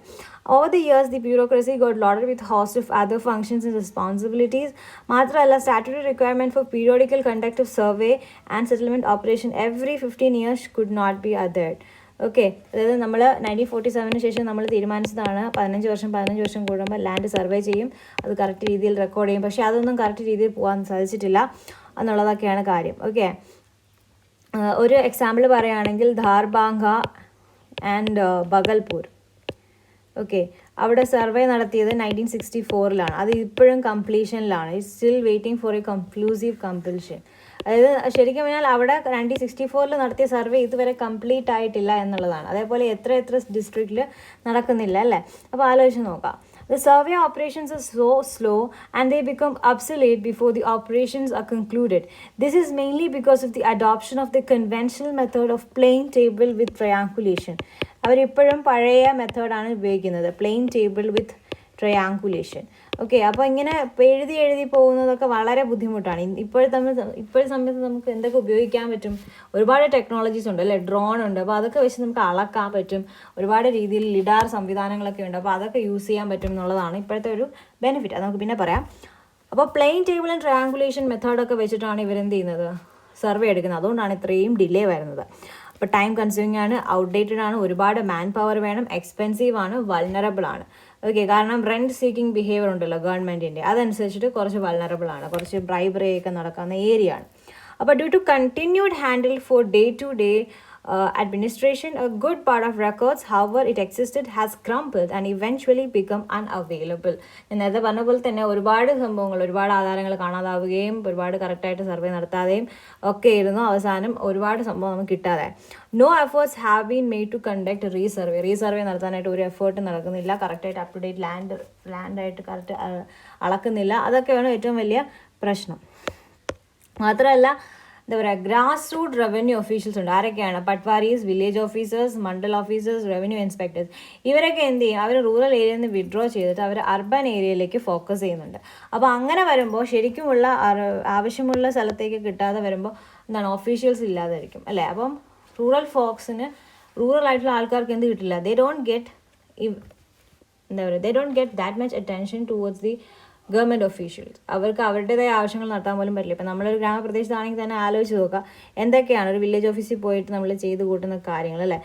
Over the years, the bureaucracy got loaded with host of other functions and responsibilities. മാത്രമല്ല, statutory requirement for periodical conduct of survey and settlement operation every 15 years could not be adhered. Okay, അതായത് നമ്മൾ 1947 ശേഷം നമ്മൾ തീരുമാനിച്ചതാണ് 15 വർഷം കൂടുമ്പോൾ land survey ചെയ്യും, അത് correct രീതിയിൽ റെക്കോർഡ് ചെയ്യും. പക്ഷേ അതൊന്നും കറക്റ്റ് രീതിയിൽ പോകാൻ സാധിച്ചിട്ടില്ല എന്നുള്ളതൊക്കെയാണ് കാര്യം. ഓക്കെ, ഒരു എക്സാമ്പിൾ പറയുകയാണെങ്കിൽ ധാർബാംഗ ആൻഡ് ബഗൽപൂർ. ഓക്കെ, അവിടെ സർവേ നടത്തിയത് 1964 അത് ഇപ്പോഴും കംപ്ലീഷനിലാണ്. It's still waiting for a conclusive completion. അതായത് ശരിക്കും പറഞ്ഞാൽ അവിടെ 1964 നടത്തിയ സർവേ ഇതുവരെ കംപ്ലീറ്റ് ആയിട്ടില്ല എന്നുള്ളതാണ്. അതേപോലെ എത്ര ഡിസ്ട്രിക്റ്റിൽ നടക്കുന്നില്ല അല്ലേ. അപ്പോൾ ആലോചിച്ച് നോക്കാം. The survey operations are so slow and they become obsolete before the operations are concluded. This is mainly because of the adoption of the conventional method of plain table with triangulation. അവരിപ്പോഴും പഴയ മെത്തേഡാണ് ഉപയോഗിക്കുന്നത്, plane table with triangulation. Okay, അപ്പോൾ ഇങ്ങനെ എഴുതി പോകുന്നതൊക്കെ വളരെ ബുദ്ധിമുട്ടാണ്. ഇപ്പോഴത്തെ സമയത്ത് നമുക്ക് എന്തൊക്കെ ഉപയോഗിക്കാൻ പറ്റും? ഒരുപാട് ടെക്നോളജീസ് ഉണ്ട് അല്ലേ, ഡ്രോൺ ഉണ്ട്. അപ്പോൾ അതൊക്കെ വെച്ച് നമുക്ക് അളക്കാൻ പറ്റും. ഒരുപാട് രീതിയിൽ ലിഡാർ സംവിധാനങ്ങളൊക്കെ ഉണ്ട്. അപ്പോൾ അതൊക്കെ യൂസ് ചെയ്യാൻ പറ്റും എന്നുള്ളതാണ് ഇപ്പോഴത്തെ ഒരു ബെനിഫിറ്റ്. അത് നമുക്ക് പിന്നെ പറയാം. അപ്പോൾ പ്ലെയിൻ ടേബിൾ ആൻഡ് ട്രയാങ്കുലേഷൻ മെത്തേഡൊക്കെ വെച്ചിട്ടാണ് ഇവരെന്ത് ചെയ്യുന്നത്, സർവേ എടുക്കുന്നത്. അതുകൊണ്ടാണ് ഇത്രയും ഡിലേ വരുന്നത്. അപ്പോൾ ടൈം കൺസ്യൂമിംഗ് ആണ്, ഔട്ട്ഡേറ്റഡ് ആണ്, ഒരുപാട് മാൻ പവർ വേണം, എക്സ്പെൻസീവ് ആണ്, വൾനറബിൾ ആണ്. ഓക്കെ, കാരണം റെൻറ്റ് സീക്കിംഗ് ബിഹേവിയർ ഉണ്ടല്ലോ ഗവൺമെൻറ്റിൻ്റെ, അതനുസരിച്ചിട്ട് കുറച്ച് വൾനറബിൾ ആണ്, കുറച്ച് ബ്രൈബറി ഒക്കെ നടക്കുന്ന ഏരിയ ആണ്. അപ്പോൾ due to continued handle for day to day administration, a good part of records, however it existed, has crumbled and eventually become unavailable. ഞാൻ നേരത്തെ പറഞ്ഞ പോലെ തന്നെ ഒരുപാട് സംഭവങ്ങൾ, ഒരുപാട് ആധാരങ്ങൾ കാണാതാവുകയും ഒരുപാട് കറക്റ്റായിട്ട് സർവേ നടത്താതെയും ഒക്കെ ഇരുന്നു. അവസാനം ഒരുപാട് സംഭവം നമുക്ക് കിട്ടാതെ. No efforts have been made to conduct resurvey നടത്താനായിട്ട് ഒരു എഫേർട്ട് നടക്കുന്നില്ല. കറക്റ്റായിട്ട് അപ് ടു ഡേറ്റ് ലാൻഡായിട്ട് കറക്റ്റ് അളക്കുന്നില്ല. അതൊക്കെയാണ് ഏറ്റവും വലിയ പ്രശ്നം. മാത്രമല്ല, എന്താ പറയുക, ഗ്രാസ് റൂട്ട് റവന്യൂ ഒഫീഷ്യൽസ് ഉണ്ട്. ആരൊക്കെയാണ്? Patwaris, village officers, Mandal officers, revenue inspectors. ഇവരൊക്കെ എന്ത് ചെയ്യും? അവർ റൂറൽ ഏരിയയിൽ നിന്ന് വിഡ്രോ ചെയ്തിട്ട് അവർ അർബൻ ഏരിയയിലേക്ക് ഫോക്കസ് ചെയ്യുന്നുണ്ട്. അപ്പോൾ അങ്ങനെ വരുമ്പോൾ ശരിക്കുമുള്ള ആവശ്യമുള്ള സ്ഥലത്തേക്ക് കിട്ടാതെ വരുമ്പോൾ എന്താണ്, ഓഫീഷ്യൽസ് ഇല്ലാതായിരിക്കും അല്ലേ. അപ്പം റൂറൽ ഫോക്സിന്, റൂറൽ ആയിട്ടുള്ള ആൾക്കാർക്ക് എന്ത് കിട്ടില്ല? They don't get that much attention towards the government officials. അവർക്ക് അവരുടേതായ ആവശ്യങ്ങൾ നടത്താൻ പോലും പറ്റില്ല. ഇപ്പം നമ്മളൊരു ഗ്രാമപ്രദേശത്താണെങ്കിൽ തന്നെ ആലോചിച്ച് നോക്കാം, എന്തൊക്കെയാണ് ഒരു വില്ലേജ് ഓഫീസിൽ പോയിട്ട് നമ്മൾ ചെയ്ത് കൂട്ടുന്ന കാര്യങ്ങൾ അല്ലേ.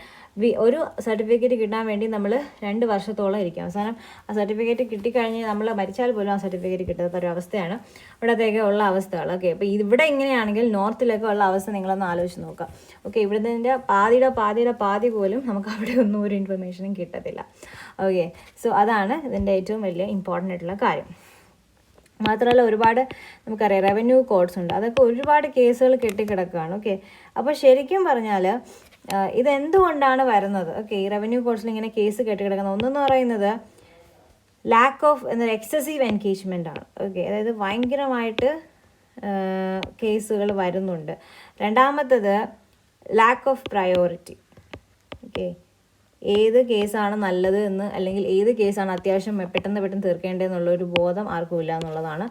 ഒരു സർട്ടിഫിക്കറ്റ് കിട്ടാൻ വേണ്ടി നമ്മൾ 2 വർഷത്തോളം ഇരിക്കും. അവസാനം ആ സർട്ടിഫിക്കറ്റ് കിട്ടിക്കഴിഞ്ഞ് നമ്മൾ മരിച്ചാൽ പോലും ആ സർട്ടിഫിക്കറ്റ് കിട്ടാത്ത ഒരു അവസ്ഥയാണ് ഇവിടത്തേക്ക് ഉള്ള അവസ്ഥകൾ. ഓക്കെ, അപ്പോൾ ഇവിടെ ഇങ്ങനെയാണെങ്കിൽ നോർത്തിലൊക്കെ ഉള്ള അവസ്ഥ നിങ്ങളൊന്ന് ആലോചിച്ച് നോക്കാം. ഓക്കെ, ഇവിടുത്തെ പാതി പോലും നമുക്ക് അവിടെ ഒന്നും ഒരു ഇൻഫർമേഷനും കിട്ടത്തില്ല. ഓക്കെ, സോ അതാണ് ഇതിൻ്റെ ഏറ്റവും വലിയ ഇമ്പോർട്ടൻ്റ് ആയിട്ടുള്ള കാര്യം. മാത്രമല്ല, ഒരുപാട് നമുക്കറിയാം റവന്യൂ കോഡ്സ് ഉണ്ട്, അതൊക്കെ ഒരുപാട് കേസുകൾ കെട്ടിക്കിടക്കുകയാണ്. ഓക്കെ, അപ്പോൾ ശരിക്കും പറഞ്ഞാൽ ഇതെന്തുകൊണ്ടാണ് വരുന്നത്? ഓക്കെ, ഈ റവന്യൂ കോഡ്സിൽ ഇങ്ങനെ കേസ് കെട്ടിക്കിടക്കുന്നത് ഒന്നെന്ന് പറയുന്നത് ലാക്ക് ഓഫ് എക്സസീവ് എൻഗേജ്മെൻ്റ് ആണ്. ഓക്കെ, അതായത് ഭയങ്കരമായിട്ട് കേസുകൾ വരുന്നുണ്ട്. രണ്ടാമത്തത് ലാക്ക് ഓഫ് പ്രയോറിറ്റി. ഓക്കെ, ഏത് കേസാണ് നല്ലത് എന്ന്, അല്ലെങ്കിൽ ഏത് കേസാണ് അത്യാവശ്യം പെട്ടെന്ന് തീർക്കേണ്ടതെന്നുള്ളൊരു ബോധം ആർക്കും ഇല്ല എന്നുള്ളതാണ്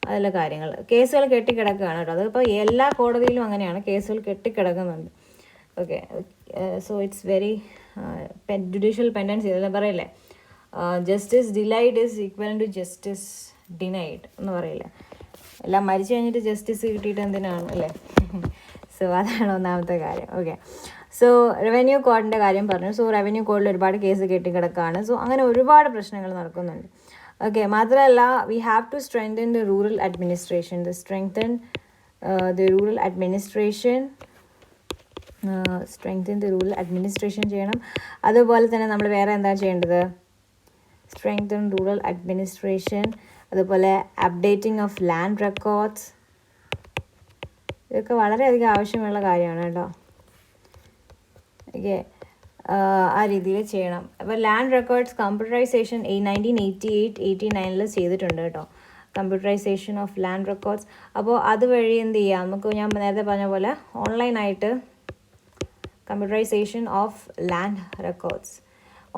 അതിലെ കാര്യങ്ങൾ. കേസുകൾ കെട്ടിക്കിടക്കുകയാണ് കേട്ടോ. അതിപ്പോൾ എല്ലാ കോടതിയിലും അങ്ങനെയാണ്, കേസുകൾ കെട്ടിക്കിടക്കുന്നുണ്ട്. Okay, so it's very judicial pendency അതെല്ലാം പറയില്ലേ, justice delayed is equal to justice denied എന്ന് പറയില്ലേ. എല്ലാം മരിച്ചു കഴിഞ്ഞിട്ട് ജസ്റ്റിസ് കിട്ടിയിട്ട് എന്തിനാണ് അല്ലേ. സോ അതാണ് ഒന്നാമത്തെ കാര്യം. ഓക്കെ, സോ റവന്യൂ കോഡിൻ്റെ കാര്യം പറഞ്ഞു. സോ റവന്യൂ കോഡിൽ ഒരുപാട് കേസ് കെട്ടിക്കിടക്കുകയാണ്. സോ അങ്ങനെ ഒരുപാട് പ്രശ്നങ്ങൾ നടക്കുന്നുണ്ട്. ഓക്കെ, മാത്രമല്ല we have to strengthen the rural administration. ചെയ്യണം. അതുപോലെ തന്നെ നമ്മൾ വേറെ എന്താ ചെയ്യേണ്ടത്? Strengthen rural administration. അതുപോലെ അപ്ഡേറ്റിംഗ് ഓഫ് ലാൻഡ് റെക്കോർഡ്സ്. ഇതൊക്കെ വളരെയധികം ആവശ്യമുള്ള കാര്യമാണ് കേട്ടോ. ഓക്കെ, ആ രീതിയിൽ ചെയ്യണം. അപ്പോൾ ലാൻഡ് റെക്കോർഡ്സ് കമ്പ്യൂട്ടറൈസേഷൻ 1988-89 ചെയ്തിട്ടുണ്ട് കേട്ടോ, കമ്പ്യൂട്ടറൈസേഷൻ ഓഫ് ലാൻഡ് റെക്കോർഡ്സ്. അപ്പോൾ അതുവഴി എന്ത് ചെയ്യാം, നമുക്ക് ഞാൻ നേരത്തെ പറഞ്ഞ പോലെ ഓൺലൈനായിട്ട് കമ്പ്യൂട്ടറൈസേഷൻ ഓഫ് ലാൻഡ് റെക്കോർഡ്സ്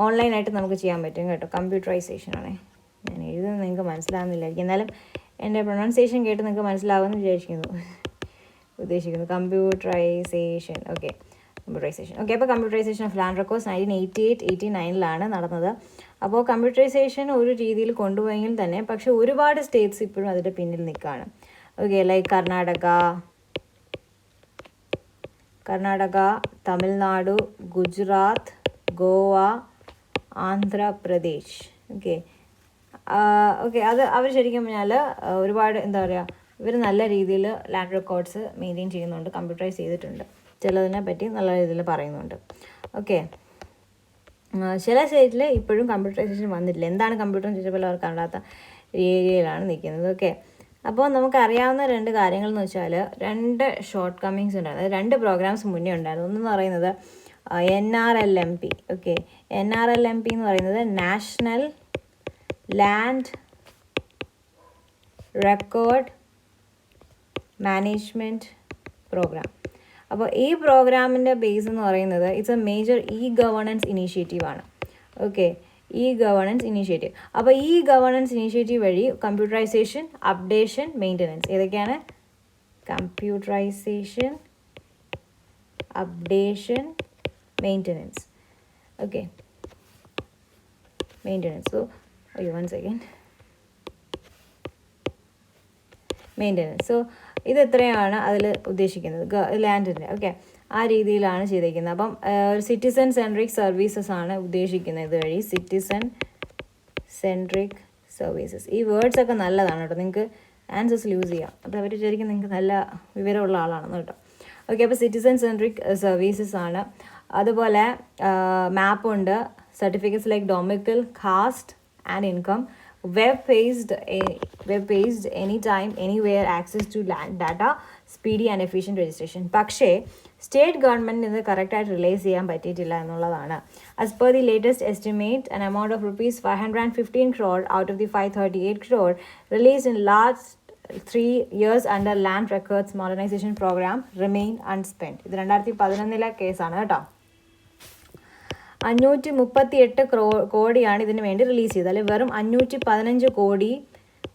ഓൺലൈനായിട്ട് നമുക്ക് ചെയ്യാൻ പറ്റും കേട്ടോ. കമ്പ്യൂട്ടറൈസേഷൻ ആണേ, ഞാൻ എഴുതുന്നത് നിങ്ങൾക്ക് മനസ്സിലാവുന്നില്ലായിരിക്കും, എന്നാലും എൻ്റെ പ്രൊണൗൺസിയേഷൻ കേട്ട് നിങ്ങൾക്ക് മനസ്സിലാവുമെന്ന് ഉദ്ദേശിക്കുന്നു. കമ്പ്യൂട്ടറൈസേഷൻ. ഓക്കെ, അപ്പോൾ കമ്പ്യൂട്ടറൈസേഷൻ ഓഫ് ലാൻഡ് റെക്കോർഡ്സ് 1988-89 നടന്നത്. അപ്പോൾ കമ്പ്യൂട്ടറൈസേഷൻ ഒരു രീതിയിൽ കൊണ്ടുപോയെങ്കിൽ തന്നെ പക്ഷേ ഒരുപാട് സ്റ്റേറ്റ്സ് ഇപ്പോഴും അതിൻ്റെ പിന്നിൽ നിൽക്കുകയാണ്. Okay, like Karnataka, Tamil Nadu, Gujarat, Goa, Andhra Pradesh. Okay, അത് അവർ ശരിക്കും പറഞ്ഞാൽ ഒരുപാട് എന്താ പറയുക, ഇവർ നല്ല രീതിയിൽ ലാൻഡ് റെക്കോർഡ്സ് മെയിൻറ്റെയിൻ ചെയ്യുന്നുണ്ട്, കമ്പ്യൂട്ടറൈസ് ചെയ്തിട്ടുണ്ട്. ചിലതിനെ പറ്റി നല്ല രീതിയിൽ പറയുന്നുണ്ട്. ഓക്കെ, ചില സ്റ്റേറ്റിൽ ഇപ്പോഴും കമ്പ്യൂട്ടറൈസേഷൻ വന്നിട്ടില്ല. എന്താണ് കമ്പ്യൂട്ടറൈസേഷൻ പോലും അവർക്ക് അറിയാത്ത ഏരിയയിലാണ് നിൽക്കുന്നത്. ഓക്കെ, അപ്പോൾ നമുക്കറിയാവുന്ന 2 കാര്യങ്ങൾ എന്ന് വെച്ചാൽ 2 ഷോർട്ട് കമ്മിങ്സ് ഉണ്ടായിരുന്നു. 2 പ്രോഗ്രാംസ് മുന്നേ ഉണ്ടായിരുന്നു. ഒന്നെന്ന് പറയുന്നത് NRLMP. ഓക്കെ, NRLMP എന്ന് പറയുന്നത് national land record management program. അപ്പോൾ ഈ പ്രോഗ്രാമിൻ്റെ ബേസ് എന്ന് പറയുന്നത് ഇറ്റ്സ് എ മേജർ ഗവേണൻസ് ഇനീഷ്യേറ്റീവാണ്. Okay, governance initiative. അപ്പോൾ ഗവേണൻസ് ഇനീഷ്യേറ്റീവ് വഴി കമ്പ്യൂട്ടറൈസേഷൻ, അപ്ഡേഷൻ, മെയിൻ്റനൻസ് ഏതൊക്കെയാണ്? Computerization, updation, maintenance. Okay, maintenance. So one second. Maintenance. So ഇത് എത്രയാണ് അതിൽ ഉദ്ദേശിക്കുന്നത്? ലാൻഡിൻ്റെ. ഓക്കെ, ആ രീതിയിലാണ് ചെയ്തിരിക്കുന്നത്. അപ്പം സിറ്റിസൺ സെൻട്രിക് സർവീസസ് ആണ് ഉദ്ദേശിക്കുന്നത് ഇതുവഴി. Citizen centric services. ഈ വേർഡ്സ് ഒക്കെ നല്ലതാണ് കേട്ടോ, നിങ്ങൾക്ക് ആൻസേഴ്സിൽ യൂസ് ചെയ്യാം. അപ്പോൾ അവർ വിചാരിക്കും നിങ്ങൾക്ക് നല്ല വിവരമുള്ള ആളാണെന്ന് കേട്ടോ. ഓക്കെ, അപ്പോൾ സിറ്റിസൺ സെൻട്രിക് സർവീസസ് ആണ്. അതുപോലെ മാപ്പുണ്ട്, certificates like domicile, caste and income, web-based anytime anywhere access to land data, speedy and efficient registration. പക്ഷേ സ്റ്റേറ്റ് ഗവൺമെൻറ്റിന് ഇത് കറക്റ്റായിട്ട് റിലൈസ് ചെയ്യാൻ പറ്റിയിട്ടില്ല എന്നുള്ളതാണ്. As per the latest estimate, an amount of ₹515 crore out of the 538 crore released in last 3 years under land records modernization program remain unspent. ഇത് 2011 കേസാണ് കേട്ടോ. 538 കോടിയാണ് ഇതിന് വേണ്ടി റിലീസ് ചെയ്തത്. അല്ലെങ്കിൽ വെറും 515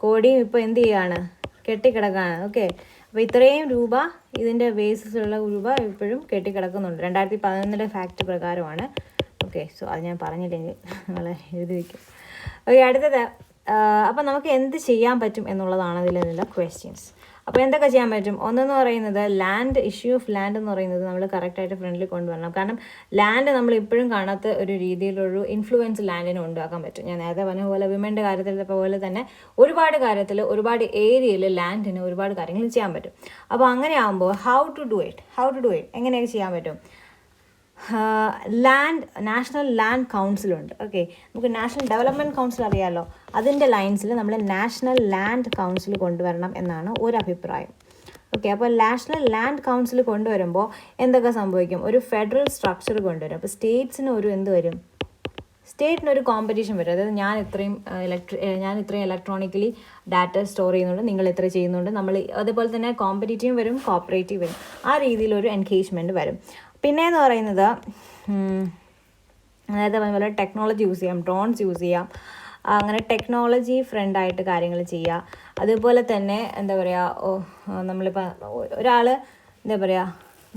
കോടിയും ഇപ്പോൾ എന്ത് ചെയ്യാണ്? കെട്ടിക്കിടക്കാണ്. ഓക്കെ, അപ്പോൾ ഇത്രയും രൂപ, ഇതിൻ്റെ ബേസിലുള്ള രൂപ ഇപ്പോഴും കെട്ടിക്കിടക്കുന്നുണ്ട്. 2011 ഫാക്ട് പ്രകാരമാണ്. ഓക്കെ, സോ അത് ഞാൻ പറഞ്ഞില്ലെങ്കിൽ നമ്മളെ എഴുതി വയ്ക്കും. ഓക്കെ, അടുത്തത് അപ്പോൾ നമുക്ക് എന്ത് ചെയ്യാൻ പറ്റും എന്നുള്ളതാണ് ഇതിലുള്ള ക്വസ്റ്റ്യൻസ്. അപ്പോൾ എന്തൊക്കെ ചെയ്യാൻ പറ്റും? ഒന്നെന്ന് പറയുന്നത് ലാൻഡ് ഇഷ്യൂ ഓഫ് ലാൻഡ് എന്ന് പറയുന്നത് നമ്മൾ കറക്റ്റായിട്ട് ഫ്രണ്ടിൽ കൊണ്ടുവരണം. കാരണം ലാൻഡ് നമ്മൾ ഇപ്പോഴും കാണാത്ത ഒരു രീതിയിലൊരു ഇൻഫ്ലുവൻസ് ലാൻഡിന് ഉണ്ടാക്കാൻ പറ്റും. ഞാൻ നേരത്തെ പറഞ്ഞ പോലെ വിമൻ്റെ കാര്യത്തിൽ പോലെ തന്നെ ഒരുപാട് കാര്യത്തിൽ, ഒരുപാട് ഏരിയയിൽ ലാൻഡിന് ഒരുപാട് കാര്യങ്ങൾ ചെയ്യാൻ പറ്റും. അപ്പോൾ അങ്ങനെ ആകുമ്പോൾ ഹൗ ടു ഡു ഇറ്റ് എങ്ങനെയൊക്കെ ചെയ്യാൻ പറ്റും? നാഷണൽ ലാൻഡ് കൗൺസിലുണ്ട്. ഓക്കെ, നമുക്ക് നാഷണൽ ഡെവലപ്മെൻറ്റ് കൗൺസിൽ അറിയാമല്ലോ, അതിൻ്റെ ലൈൻസിൽ നമ്മൾ നാഷണൽ ലാൻഡ് കൗൺസിൽ കൊണ്ടുവരണം എന്നാണ് ഒരു അഭിപ്രായം. ഓക്കെ, അപ്പോൾ നാഷണൽ ലാൻഡ് കൗൺസിൽ കൊണ്ടുവരുമ്പോൾ എന്തൊക്കെ സംഭവിക്കും? ഒരു ഫെഡറൽ സ്ട്രക്ചർ കൊണ്ടുവരും. അപ്പോൾ സ്റ്റേറ്റ്സിന് ഒരു എന്ത് വരും? സ്റ്റേറ്റിനൊരു കോമ്പറ്റീഷൻ വരും. അതായത് ഞാൻ ഇത്രയും ഇലക്ട്രോണിക്കലി ഡാറ്റ സ്റ്റോർ ചെയ്യുന്നുണ്ട്, നിങ്ങൾ എത്ര ചെയ്യുന്നുണ്ട്, നമ്മൾ അതേപോലെ തന്നെ കോമ്പറ്റീറ്റീവ് വരും, കോപ്പറേറ്റീവ് വരും. ആ രീതിയിലൊരു എൻഗേജ്മെൻറ്റ് വരും. പിന്നെയെന്ന് പറയുന്നത് അതായത് അതുപോലെ ടെക്നോളജി യൂസ് ചെയ്യാം, ഡ്രോൺസ് യൂസ് ചെയ്യാം. അങ്ങനെ ടെക്നോളജി ഫ്രണ്ടായിട്ട് കാര്യങ്ങൾ ചെയ്യുക. അതുപോലെ തന്നെ എന്താ പറയുക, നമ്മളിപ്പോൾ ഒരാൾ എന്താ പറയുക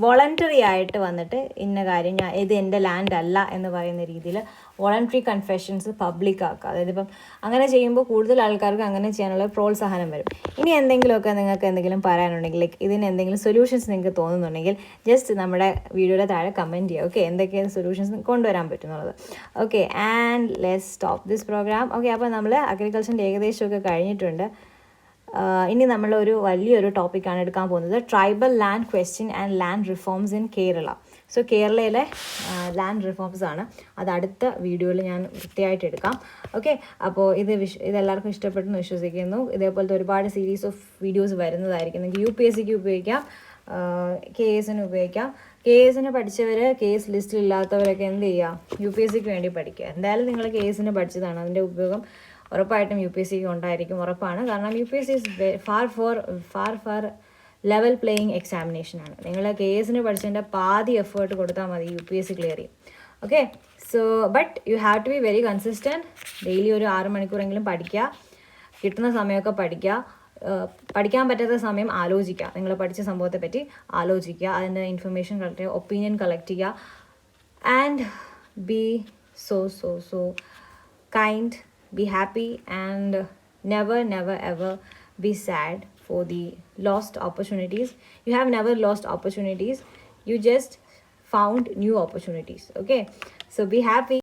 വോളണ്ടറി ആയിട്ട് വന്നിട്ട് ഇന്ന കാര്യം ഇത് എൻ്റെ ലാൻഡ് അല്ല എന്ന് പറയുന്ന രീതിയിൽ വോളണ്ടറി കൺഫെഷൻസ് പബ്ലിക് ആക്കുക. അതായത് ഇപ്പം അങ്ങനെ ചെയ്യുമ്പോൾ കൂടുതൽ ആൾക്കാർക്ക് അങ്ങനെ ചെയ്യാനുള്ള പ്രോത്സാഹനം വരും. ഇനി എന്തെങ്കിലുമൊക്കെ നിങ്ങൾക്ക് എന്തെങ്കിലും പറയാനുണ്ടെങ്കിൽ, ലൈക്ക് ഇതിന് എന്തെങ്കിലും സൊല്യൂഷൻസ് നിങ്ങൾക്ക് തോന്നുന്നുണ്ടെങ്കിൽ ജസ്റ്റ് നമ്മുടെ വീഡിയോയുടെ താഴെ കമൻറ്റ് ചെയ്യുക. ഓക്കെ, എന്തൊക്കെയാണ് സൊല്യൂഷൻസ് കൊണ്ടുവരാൻ പറ്റുന്നുള്ളത്. Okay, and let's stop this program. Okay, അപ്പോൾ നമ്മൾ അഗ്രികൾച്ചറിൻ്റെ ഏകദേശമൊക്കെ കഴിഞ്ഞിട്ടുണ്ട്. ഇനി നമ്മളൊരു വലിയൊരു ടോപ്പിക്കാണ് എടുക്കാൻ പോകുന്നത്, tribal land question and land reforms in Kerala. So കേരളയിലെ ലാൻഡ് റിഫോംസ് ആണ്. അത് അടുത്ത വീഡിയോയിൽ ഞാൻ വൃത്തിയായിട്ട് എടുക്കാം. ഓക്കെ, അപ്പോൾ ഇതെല്ലാവർക്കും ഇഷ്ടപ്പെട്ടെന്ന് വിശ്വസിക്കുന്നു. ഇതേപോലത്തെ ഒരുപാട് സീരീസ് ഓഫ് വീഡിയോസ് വരുന്നതായിരിക്കും. നിങ്ങൾക്ക് UPSCക്ക് ഉപയോഗിക്കാം, KSന് ഉപയോഗിക്കാം. KSന് പഠിച്ചവർ, KS ലിസ്റ്റിലില്ലാത്തവരൊക്കെ എന്ത് ചെയ്യുക? UPSCക്ക് വേണ്ടി പഠിക്കുക. എന്തായാലും നിങ്ങൾ KSന് പഠിച്ചതാണ്, അതിൻ്റെ ഉപയോഗം ഉറപ്പായിട്ടും UPSCക്ക് ഉണ്ടായിരിക്കും, ഉറപ്പാണ്. കാരണം UPSC is far level playing എക്സാമിനേഷനാണ്. നിങ്ങൾ KSന് പഠിച്ചതിൻ്റെ പാതി എഫേർട്ട് കൊടുത്താൽ മതി, UPSC ക്ലിയർ ചെയ്യും. Okay, so but you have to be very consistent. Daily ഒരു 6 മണിക്കൂറെങ്കിലും പഠിക്കുക, കിട്ടുന്ന സമയമൊക്കെ പഠിക്കുക. പഠിക്കാൻ പറ്റാത്ത സമയം ആലോചിക്കുക, നിങ്ങൾ പഠിച്ച സംഭവത്തെ പറ്റി ആലോചിക്കുക, അതിൻ്റെ ഇൻഫർമേഷൻ കളക്ട് ചെയ്യുക, ഒപ്പീനിയൻ കളക്ട് ചെയ്യുക. And B so kind, be happy, and never ever be sad for the lost opportunities. You have never lost opportunities, you just found new opportunities. Okay, so be happy.